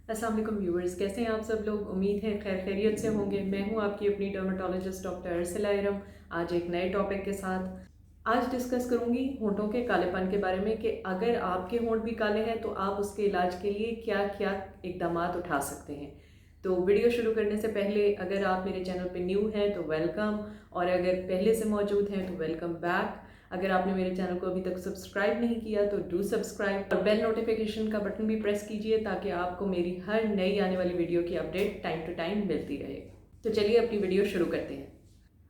अस्सलाम वालेकुम व्यूअर्स, कैसे हैं आप सब लोग। उम्मीद है खैर खैरियत से होंगे। मैं हूं आपकी अपनी डर्मेटोलॉजिस्ट डॉक्टर अरसला इरम, आज एक नए टॉपिक के साथ। आज डिस्कस करूंगी होंठों के कालेपन के बारे में कि अगर आपके होंठ भी काले हैं तो आप उसके इलाज के लिए क्या क्या इकदाम उठा सकते हैं। तो वीडियो शुरू करने से पहले अगर आप मेरे चैनल पे न्यू हैं तो वेलकम, और अगर पहले से मौजूद हैं तो वेलकम बैक। अगर आपने मेरे चैनल को अभी तक सब्सक्राइब नहीं किया तो डू सब्सक्राइब और बेल नोटिफिकेशन का बटन भी प्रेस कीजिए ताकि आपको मेरी हर नई आने वाली वीडियो की अपडेट टाइम टू टाइम मिलती रहे। तो चलिए अपनी वीडियो शुरू करते हैं।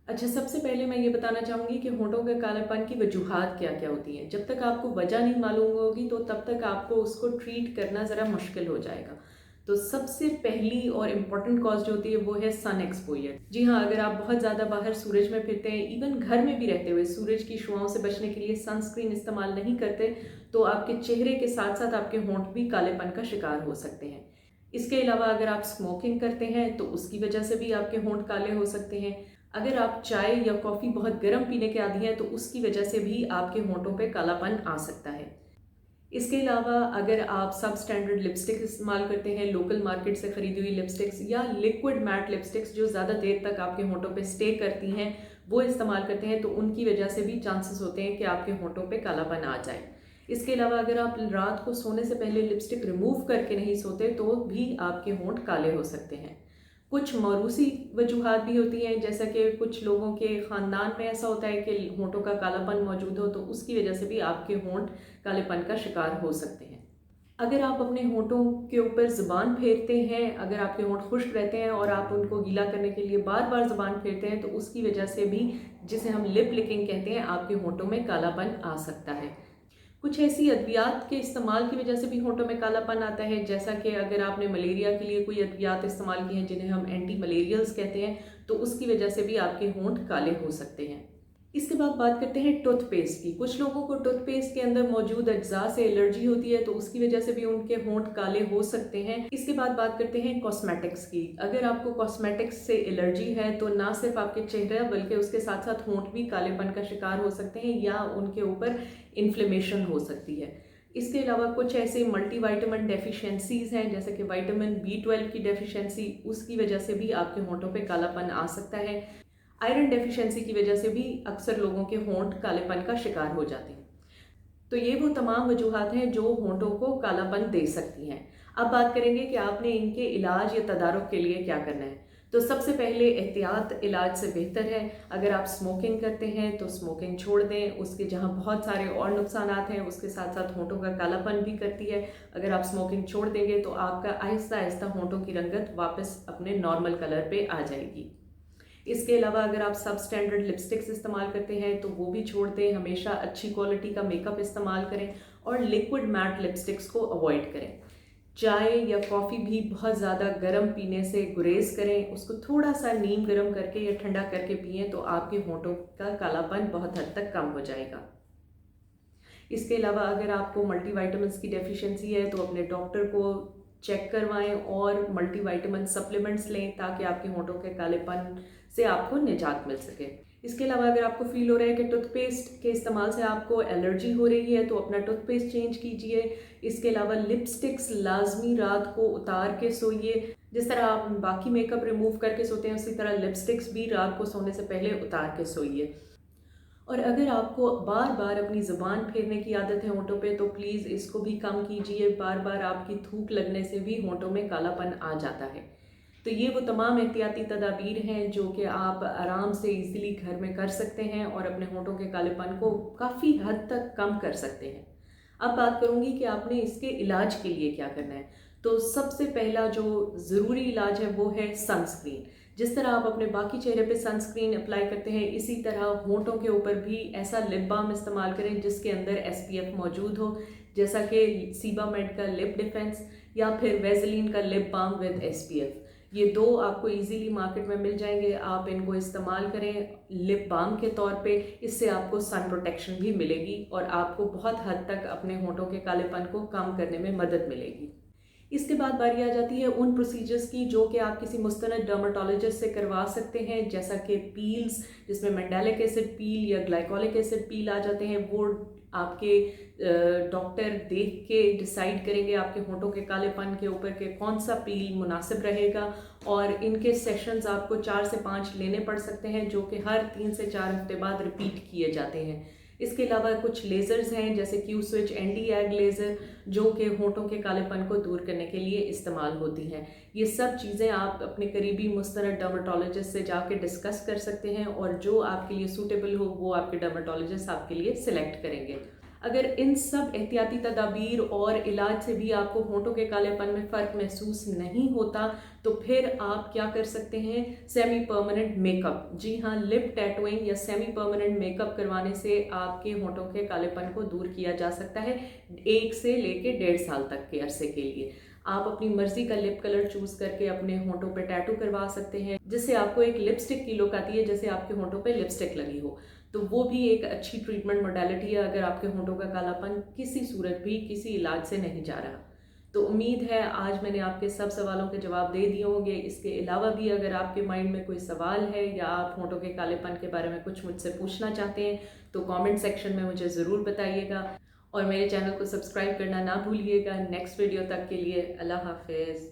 अच्छा, सबसे पहले मैं ये बताना चाहूँगी कि होंठों के कालेपन की वजूहात क्या क्या होती हैं। जब तक आपको वजह नहीं मालूम होगी तो तब तक आपको उसको ट्रीट करना ज़रा मुश्किल हो जाएगा। तो सबसे पहली और इम्पॉर्टेंट कॉज जो होती है वो है सन एक्सपोजर। जी हाँ, अगर आप बहुत ज़्यादा बाहर सूरज में फिरते हैं, इवन घर में भी रहते हुए सूरज की शुआओं से बचने के लिए सनस्क्रीन इस्तेमाल नहीं करते, तो आपके चेहरे के साथ साथ आपके होंठ भी कालेपन का शिकार हो सकते हैं। इसके अलावा अगर आप स्मोकिंग करते हैं तो उसकी वजह से भी आपके होंठ काले हो सकते हैं। अगर आप चाय या कॉफ़ी बहुत गर्म पीने के आदी हैं तो उसकी वजह से भी आपके होंठों पे कालापन आ सकता है। इसके अलावा अगर आप सब स्टैंडर्ड लिपस्टिक इस्तेमाल करते हैं, लोकल मार्केट से खरीदी हुई लिपस्टिक्स या लिक्विड मैट लिपस्टिक्स जो ज़्यादा देर तक आपके होंठों पे स्टे करती हैं, वो इस्तेमाल करते हैं तो उनकी वजह से भी चांसेस होते हैं कि आपके होंठों पे कालापन आ जाए। इसके अलावा अगर आप रात को सोने से पहले लिपस्टिक रिमूव करके नहीं सोते तो भी आपके होंठ काले हो सकते हैं। कुछ मौरूसी वजूहात भी होती हैं, जैसा कि कुछ लोगों के ख़ानदान में ऐसा होता है कि होंठों का कालापन मौजूद हो, तो उसकी वजह से भी आपके होंठ कालेपन का शिकार हो सकते हैं। अगर आप अपने होंठों के ऊपर ज़ुबान फेरते हैं, अगर आपके होंठ खुश्क रहते हैं और आप उनको गीला करने के लिए बार बार ज़ुबान फेरते हैं तो उसकी वजह से भी, जिसे हम लिप लिकिंग कहते हैं, आपके होंठों में कालापन आ सकता है। कुछ ऐसी अद्वियात के इस्तेमाल की वजह से भी होंठों में कालापन आता है, जैसा कि अगर आपने मलेरिया के लिए कोई अद्वियात इस्तेमाल की हैं जिन्हें हम एंटी मलेरियल्स कहते हैं, तो उसकी वजह से भी आपके होंठ काले हो सकते हैं। इसके बाद बात करते हैं टूथपेस्ट की। कुछ लोगों को टूथपेस्ट के अंदर मौजूद अज्जा से एलर्जी होती है तो उसकी वजह से भी उनके होंठ काले हो सकते हैं। इसके बाद बात करते हैं कॉस्मेटिक्स की। अगर आपको कॉस्मेटिक्स से एलर्जी है तो ना सिर्फ आपके चेहरा बल्कि उसके साथ साथ होंठ भी कालेपन का शिकार हो सकते हैं या उनके ऊपर इन्फ्लेमेशन हो सकती है। इसके अलावा कुछ ऐसे मल्टीविटामिन डेफिशिएंसीज हैं, जैसे कि विटामिन B12 की डेफिशिएंसी, उसकी वजह से भी आपके होंठों पे कालापन आ सकता है। आयरन डेफिशिएंसी की वजह से भी अक्सर लोगों के होंठ कालेपन का शिकार हो जाते हैं। तो ये वो तमाम वजूहात हैं जो होंठों को कालापन दे सकती हैं। अब बात करेंगे कि आपने इनके इलाज या तदारुक के लिए क्या करना है। तो सबसे पहले एहतियात इलाज से बेहतर है। अगर आप स्मोकिंग करते हैं तो स्मोकिंग छोड़ दें, उसके जहाँ बहुत सारे और नुकसानात हैं उसके साथ साथ होंठों का कालापन भी करती है। अगर आप स्मोकिंग छोड़ देंगे तो आपका आहिस्ता आहिस्ता होंठों की रंगत वापस अपने नॉर्मल कलर पे आ जाएगी। इसके अलावा अगर आप सब स्टैंडर्ड लिपस्टिक्स इस्तेमाल करते हैं तो वो भी छोड़ दें। हमेशा अच्छी क्वालिटी का मेकअप इस्तेमाल करें और लिक्विड मैट लिपस्टिक्स को अवॉइड करें। चाय या कॉफ़ी भी बहुत ज़्यादा गर्म पीने से गुरेज करें, उसको थोड़ा सा नीम गर्म करके या ठंडा करके पिएं तो आपके होंठों का कालापन बहुत हद तक कम हो जाएगा। इसके अलावा अगर आपको मल्टीविटामिन्स की डेफिशिएंसी है तो अपने डॉक्टर को चेक करवाएं और मल्टीविटामिन सप्लीमेंट्स लें ताकि आपके होंठों के कालेपन से आपको निजात मिल सके। इसके अलावा अगर आपको फील हो रहा है कि टूथपेस्ट के इस्तेमाल से आपको एलर्जी हो रही है तो अपना टूथपेस्ट चेंज कीजिए। इसके अलावा लिपस्टिक्स लाजमी रात को उतार के सोइए। जिस तरह आप बाकी मेकअप रिमूव करके सोते हैं उसी तरह लिपस्टिक्स भी रात को सोने से पहले उतार के सोइए। और अगर आपको बार बार अपनी ज़ुबान फेरने की आदत है होंठों पे तो प्लीज़ इसको भी कम कीजिए। बार बार आपकी थूक लगने से भी होंठों में कालापन आ जाता है। तो ये वो तमाम एहतियाती तदाबीर हैं जो कि आप आराम से इजीली घर में कर सकते हैं और अपने होंठों के कालेपन को काफ़ी हद तक कम कर सकते हैं। अब बात करूंगी कि आपने इसके इलाज के लिए क्या करना है। तो सबसे पहला जो ज़रूरी इलाज है वो है सनस्क्रीन। जिस तरह आप अपने बाकी चेहरे पे सनस्क्रीन अप्लाई करते हैं इसी तरह होंठों के ऊपर भी ऐसा लिप बाम इस्तेमाल करें जिसके अंदर SPF मौजूद हो, जैसा कि सीबामेड का लिप डिफेंस या फिर वेजलिन का लिप बाम विद SPF। ये दो आपको इजीली मार्केट में मिल जाएंगे, आप इनको इस्तेमाल करें लिप बाम के तौर पे। इससे आपको सन प्रोटेक्शन भी मिलेगी और आपको बहुत हद तक अपने होंठों के कालेपन को कम करने में मदद मिलेगी। इसके बाद बारी आ जाती है उन प्रोसीजर्स की जो कि आप किसी मुस्तनद डर्मेटोलॉजिस्ट से करवा सकते हैं, जैसा कि पील्स, जिसमें मेंडालिक एसिड पील या ग्लाइकोलिक एसिड पील आ जाते हैं, वो आपके डॉक्टर देख के डिसाइड करेंगे आपके होंठों के कालेपन के ऊपर के कौन सा पील मुनासिब रहेगा। और इनके सेशंस आपको 4 से 5 लेने पड़ सकते हैं, जो कि हर 3 से 4 हफ्ते बाद रिपीट किए जाते हैं। इसके अलावा कुछ लेज़र्स हैं जैसे Q switch anti egg laser, जो कि होंठों के कालेपन को दूर करने के लिए इस्तेमाल होती हैं। ये सब चीज़ें आप अपने करीबी मुस्तनद डर्मेटोलॉजिस्ट से जाके डिस्कस कर सकते हैं, और जो आपके लिए सूटेबल हो वो आपके डर्मेटोलॉजिस्ट आपके लिए सिलेक्ट करेंगे। अगर इन सब एहतियाती तदाबीर और इलाज से भी आपको होंठों के कालेपन में फ़र्क महसूस नहीं होता, तो फिर आप क्या कर सकते हैं, सेमी परमानेंट मेकअप। जी हाँ, लिप टैटूइंग या सेमी परमानेंट मेकअप करवाने से आपके होंठों के कालेपन को दूर किया जा सकता है 1 से लेके 1.5 साल तक के अरसे के लिए। आप अपनी मर्जी का लिप कलर चूज करके अपने होंठों पे टैटू करवा सकते हैं, जिससे आपको एक लिपस्टिक की लुक आती है, जैसे आपके होंठों पे लिपस्टिक लगी हो। तो वो भी एक अच्छी ट्रीटमेंट मोडालिटी है अगर आपके होंठों का कालापन किसी सूरत भी किसी इलाज से नहीं जा रहा। तो उम्मीद है आज मैंने आपके सब सवालों के जवाब दे दिए होंगे। इसके अलावा भी अगर आपके माइंड में कोई सवाल है या आप होंठों के कालेपन के बारे में कुछ मुझसे पूछना चाहते हैं, तो कमेंट सेक्शन में मुझे ज़रूर बताइएगा, और मेरे चैनल को सब्सक्राइब करना ना भूलिएगा। नेक्स्ट वीडियो तक के लिए अल्लाह हाफिज़।